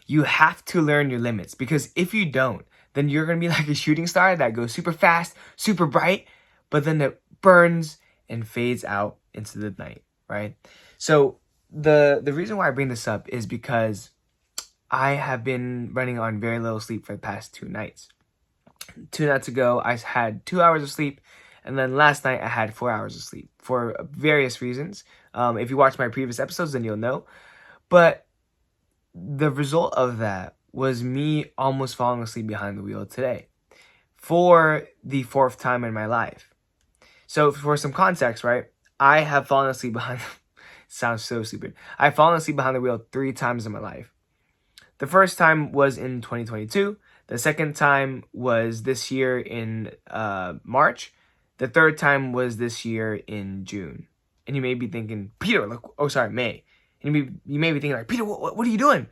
You have to learn your limits, because if you don't, then you're going to be like a shooting star that goes super fast, super bright, but then it burns and fades out into the night, right? So the reason why I bring this up is because I have been running on very little sleep for the past 2 nights. 2 nights ago, I had 2 hours of sleep, and then last night I had 4 hours of sleep for various reasons. If you watch my previous episodes, then you'll know. But the result of that was me almost falling asleep behind the wheel today for the 4th time in my life. So for some context, right? I have fallen asleep behind sounds so stupid. I've fallen asleep behind the wheel 3 times in my life. The first time was in 2022. The second time was this year in March. The third time was this year in June. And you may be thinking, Peter, look, oh, sorry, May. And you may be thinking, like, Peter, what are you doing?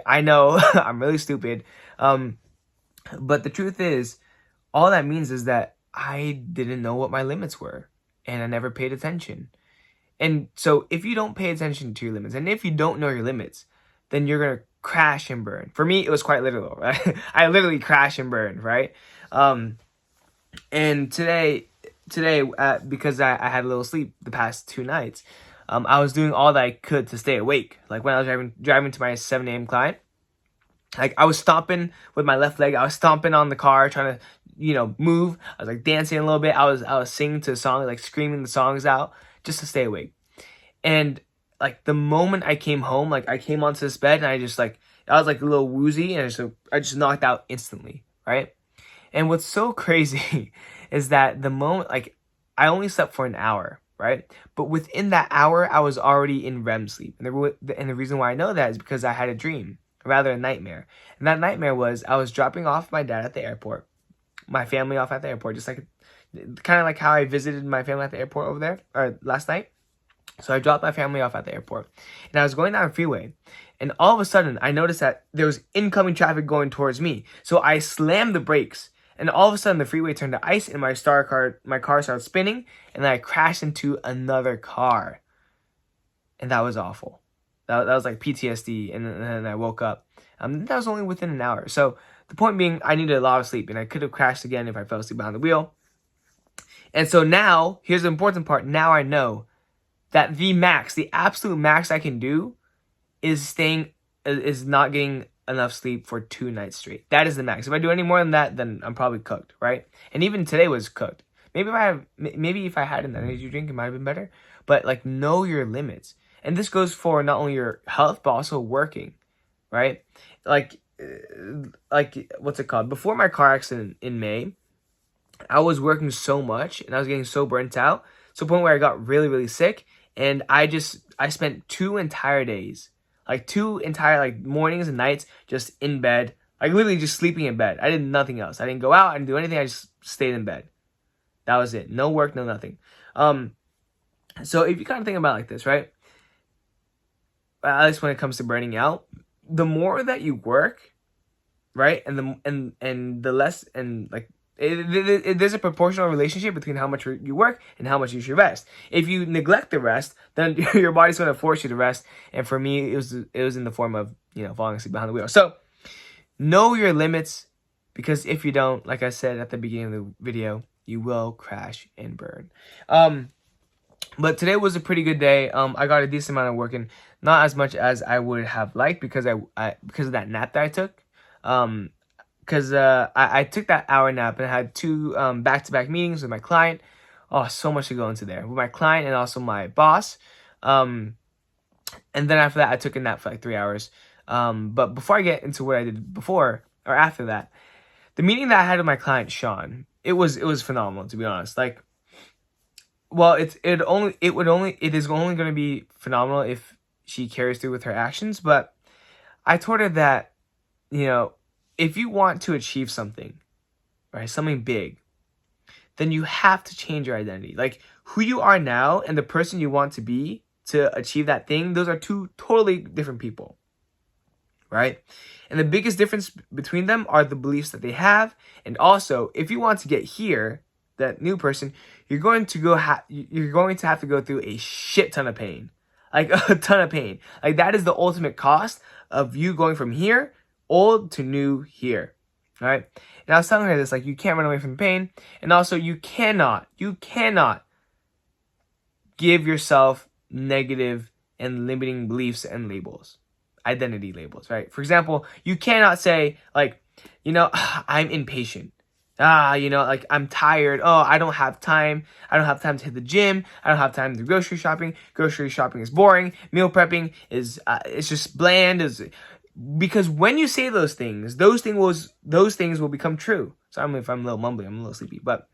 I know, I'm really stupid. But the truth is, all that means is that I didn't know what my limits were, and I never paid attention. And so if you don't pay attention to your limits, and if you don't know your limits, then you're going to crash and burn. For me, it was quite literal, right? I literally crashed and burned, right? And today, because I had a little sleep the past 2 nights, I was doing all that I could to stay awake. Like when I was driving to my 7 a.m. client, like I was stomping with my left leg. I was stomping on the car, trying to, move. I was like dancing a little bit. I was singing to the song, like screaming the songs out just to stay awake. And like the moment I came home, like I came onto this bed and I was like a little woozy, and I just knocked out instantly, right? And what's so crazy is that the moment, like, I only slept for an hour, right? But within that hour, I was already in REM sleep. And the reason why I know that is because I had a dream, rather a nightmare. And that nightmare was I was dropping off my dad at the airport, my family off at the airport, just like kind of like how I visited my family at the airport over there, or last night. So I dropped my family off at the airport, and I was going down the freeway, and all of a sudden I noticed that there was incoming traffic going towards me. So I slammed the brakes, and all of a sudden the freeway turned to ice, and my car started spinning, and then I crashed into another car, and that was awful. That was like PTSD, and then I woke up. That was only within an hour. So the point being, I needed a lot of sleep, and I could have crashed again if I fell asleep behind the wheel. And so now, here's the important part. Now I know that the absolute max I can do is not getting enough sleep for 2 nights straight. That is the max. If I do any more than that, then I'm probably cooked, right? And even today was cooked. Maybe if I had an energy drink, it might have been better. But like, know your limits. And this goes for not only your health, but also working, right? Like what's it called? Before my car accident in May, I was working so much and I was getting so burnt out to the point where I got really, really sick. And I spent 2 entire days, like 2 entire mornings and nights just in bed, like literally just sleeping in bed. I did nothing else. I didn't go out. I didn't do anything. I just stayed in bed. That was it. No work, no nothing. So if you kind of think about it like this, right? At least when it comes to burning out, the more that you work, right, and the less, and like, there's a proportional relationship between how much you work and how much you should rest. If you neglect the rest, then your body's going to force you to rest. And for me, it was in the form of falling asleep behind the wheel. So know your limits, because if you don't, like I said at the beginning of the video, you will crash and burn. But today was a pretty good day. I got a decent amount of work in, not as much as I would have liked because because of that nap that I took. Because I took that hour nap and I had 2 back-to-back meetings with my client. Oh, so much to go into there. With my client and also my boss. And then after that, I took a nap for like 3 hours. But before I get into what I did before or after that, the meeting that I had with my client, Sean, it was phenomenal, to be honest. Like, well, it is only going to be phenomenal if she carries through with her actions. But I told her that, if you want to achieve something, right, something big, then you have to change your identity. Like, who you are now and the person you want to be to achieve that thing, those are 2 totally different people, right? And the biggest difference between them are the beliefs that they have. And also, if you want to get here, that new person, you're going to have to go through a shit ton of pain. Like, a ton of pain. Like, that is the ultimate cost of you going from here old to new here. All right. And I was telling her this, like, you can't run away from pain. And also you cannot give yourself negative and limiting beliefs and labels, identity labels, right? For example, you cannot say like, I'm impatient. Like I'm tired. Oh, I don't have time. I don't have time to hit the gym. I don't have time to do grocery shopping. Grocery shopping is boring. Meal prepping is it's just bland. Because when you say those things will become true. Sorry if I'm a little mumbly. I'm a little sleepy. But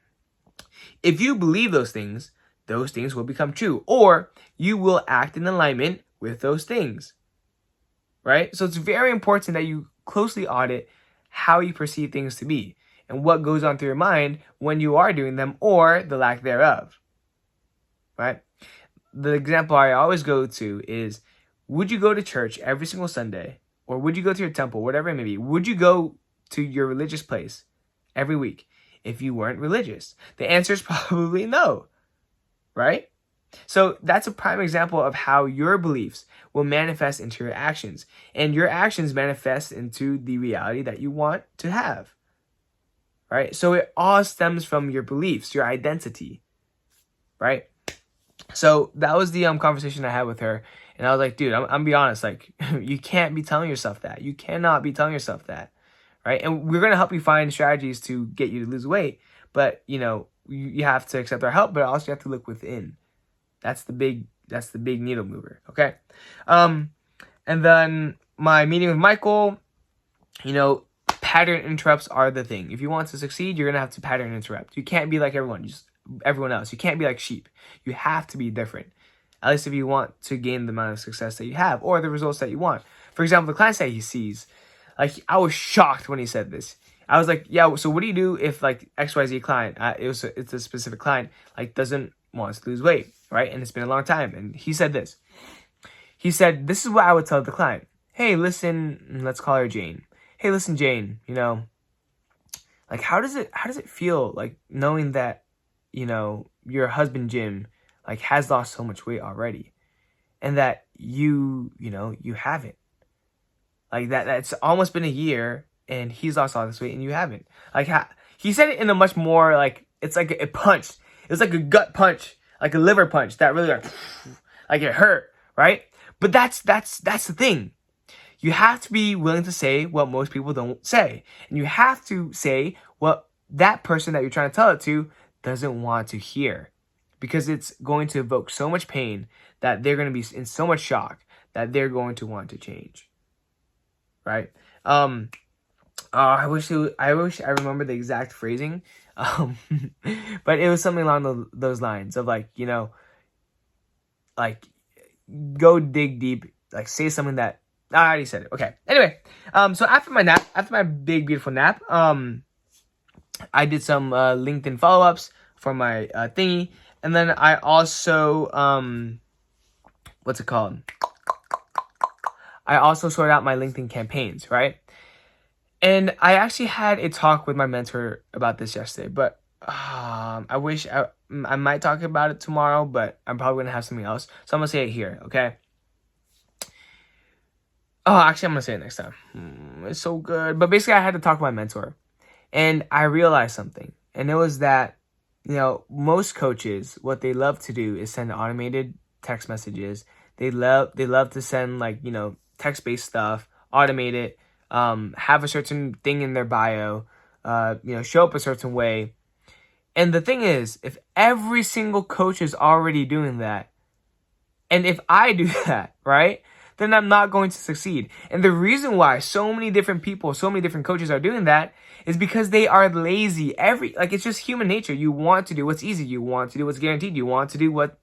if you believe those things will become true, or you will act in alignment with those things, right? So it's very important that you closely audit how you perceive things to be and what goes on through your mind when you are doing them or the lack thereof, right? The example I always go to is, would you go to church every single Sunday, or would you go to your temple, whatever it may be? Would you go to your religious place every week if you weren't religious? The answer is probably no, right? So that's a prime example of how your beliefs will manifest into your actions, and your actions manifest into the reality that you want to have, right? So it all stems from your beliefs, your identity, right? So that was the conversation I had with her, and I was like, dude, I'm gonna be honest, like, you can't be telling yourself that. You cannot be telling yourself that, right? And we're gonna help you find strategies to get you to lose weight, but you have to accept our help, but also you have to look within. That's the big needle mover, okay? And then my meeting with Michael, pattern interrupts are the thing. If you want to succeed, you're gonna have to pattern interrupt. You can't be like everyone else. You can't be like sheep. You have to be different. At least if you want to gain the amount of success that you have or the results that you want. For example, the clients that he sees, like, I was shocked when he said this. I was like, yeah, so what do you do if like XYZ client, it's a specific client, like doesn't want to lose weight, right? And it's been a long time. And he said this. He said, this is what I would tell the client. Hey, listen, let's call her Jane. Hey, listen, Jane, like how does it feel like knowing that, your husband Jim like has lost so much weight already, and that you haven't? Like that's almost been a year and he's lost all this weight and you haven't. Like he said it in a much more like, it's like it punched. It was like a gut punch, like a liver punch that really like it hurt, right? But that's the thing. You have to be willing to say what most people don't say. And you have to say what that person that you're trying to tell it to doesn't want to hear. Because it's going to evoke so much pain that they're going to be in so much shock that they're going to want to change. Right? I wish I remember the exact phrasing. But it was something along those lines of like, like go dig deep, like say something that I already said it. Okay. Anyway, so after my big beautiful nap, I did some LinkedIn follow-ups for my thingy, and then I also what's it called? I also sorted out my LinkedIn campaigns, right? And I actually had a talk with my mentor about this yesterday, but I wish I might talk about it tomorrow, but I'm probably gonna have something else, so I'm gonna say it here, okay? Oh, actually, I'm gonna say it next time. It's so good. But basically, I had to talk to my mentor, and I realized something, and it was that most coaches, what they love to do is send automated text messages. They love to send like text-based stuff, automate it, have a certain thing in their bio, show up a certain way. And the thing is, if every single coach is already doing that, and if I do that, right, then I'm not going to succeed. And the reason why so many different people, so many different coaches are doing that is because they are lazy. It's just human nature. You want to do what's easy. You want to do what's guaranteed. You want to do what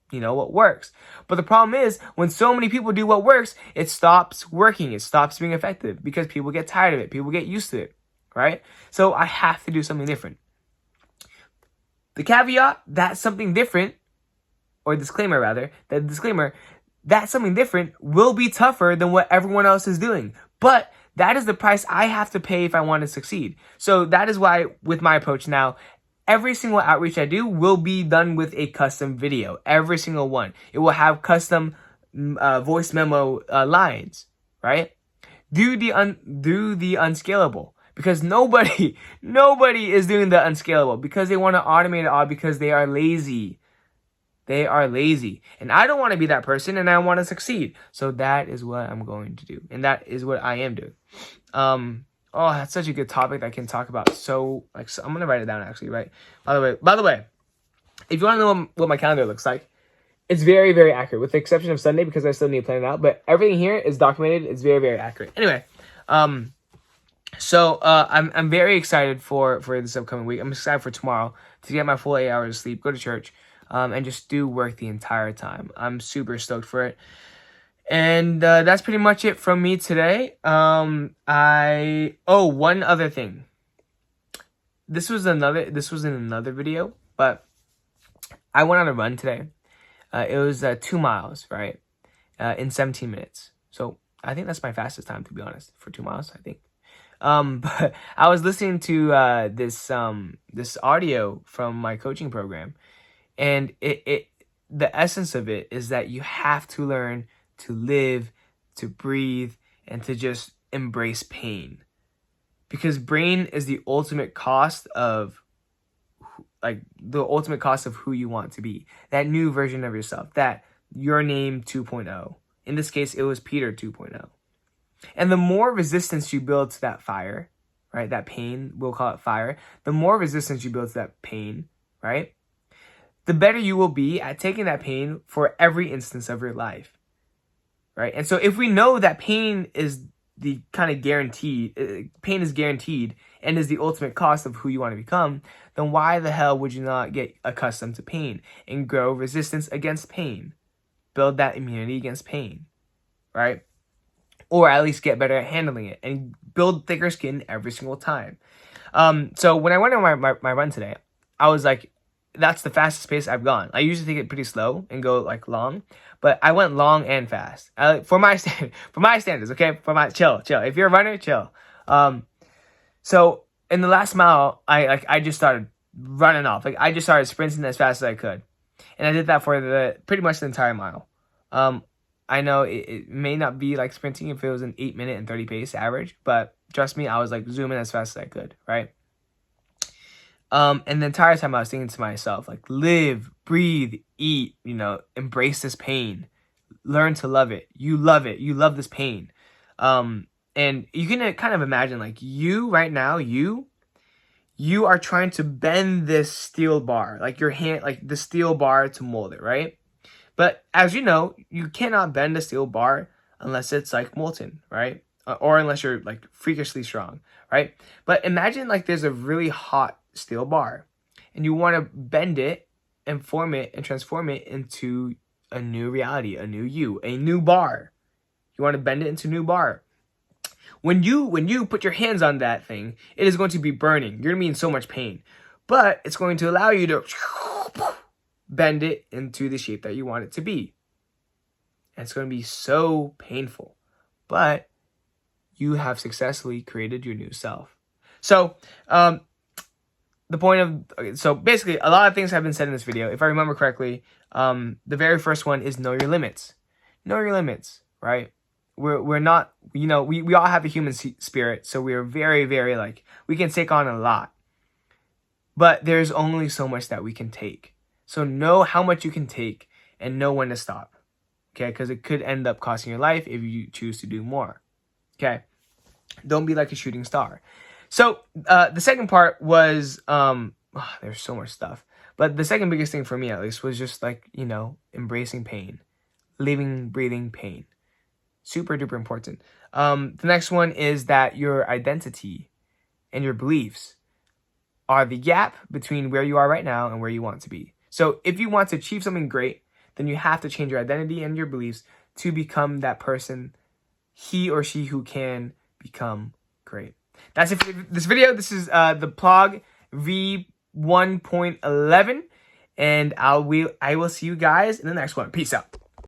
works. But the problem is, when so many people do what works, it stops working. It stops being effective because people get tired of it. People get used to it, right? So I have to do something different. The caveat, that's something different, or disclaimer rather, that something different will be tougher than what everyone else is doing. But that is the price I have to pay if I want to succeed. So that is why with my approach now, every single outreach I do will be done with a custom video. Every single one. It will have custom voice memo lines, right? Do the unscalable, because nobody is doing the unscalable because they want to automate it all because they are lazy. They are lazy. And I don't want to be that person, and I want to succeed. So that is what I'm going to do. And that is what I am doing. Oh, that's such a good topic that I can talk about. So I'm going to write it down actually, right? By the way, if you want to know what my calendar looks like, it's very, very accurate, with the exception of Sunday because I still need to plan it out. But everything here is documented. It's very, very accurate. Anyway, so I'm very excited for this upcoming week. I'm excited for tomorrow to get my full 8 hours of sleep, go to church, and just do work the entire time. I'm super stoked for it. And that's pretty much it from me today. One other thing. This was in another video, but I went on a run today. It was 2 miles, right? In 17 minutes. So I think that's my fastest time, to be honest, for 2 miles, I think. But I was listening to this audio from my coaching program, and the essence of it is that you have to learn to live, to breathe, and to just embrace pain. Because brain is the ultimate cost of who you want to be. That new version of yourself, that your name 2.0. In this case, it was Peter 2.0. And the more resistance you build to that fire, right? That pain, we'll call it fire. The more resistance you build to that pain, right? The better you will be at taking that pain for every instance of your life. Right? And so if we know that pain is the kind of guaranteed and is the ultimate cost of who you want to become, then why the hell would you not get accustomed to pain and grow resistance against pain? Build that immunity against pain, right? Or at least get better at handling it and build thicker skin every single time. So when I went on my run today, I was like, that's the fastest pace I've gone. I usually take it pretty slow and go long, but I went long and fast. For my standards, okay? Chill. If you're a runner, chill. So in the last mile, I just started running off. I just started sprinting as fast as I could, and I did that for pretty much the entire mile. I know it may not be like sprinting if it was an 8 minute and 30 pace average, but trust me, I was zooming as fast as I could, right? And the entire time I was thinking to myself, live, breathe, eat, embrace this pain, learn to love it. You love this pain. And you can kind of imagine, you right now, you are trying to bend this steel bar, your hand, the steel bar to mold it, right? But as you know, you cannot bend a steel bar unless it's molten, right? Or unless you're freakishly strong, right? But imagine there's a really hot steel bar and you want to bend it and form it and transform it into a new reality, a new bar. You want to bend it into a new bar. When you put your hands on that thing, it is going to be burning. You're going to be in so much pain, but it's going to allow you to bend it into the shape that you want it to be. And it's going to be so painful, but you have successfully created your new self. So, so basically, a lot of things have been said in this video. If I remember correctly, the very first one is know your limits. Know your limits, right? We're not, we all have a human spirit, so we are very, very we can take on a lot. But there's only so much that we can take. So know how much you can take and know when to stop. Okay? Because it could end up costing your life if you choose to do more. Okay? Don't be like a shooting star. So the second part was, there's so much stuff. But the second biggest thing for me, at least, was just embracing pain. Living, breathing pain. Super duper important. The next one is that your identity and your beliefs are the gap between where you are right now and where you want to be. So if you want to achieve something great, then you have to change your identity and your beliefs to become that person, he or she who can become great. That's it for this video. This is the PLOG V1.11, and I will see you guys in the next one. Peace out.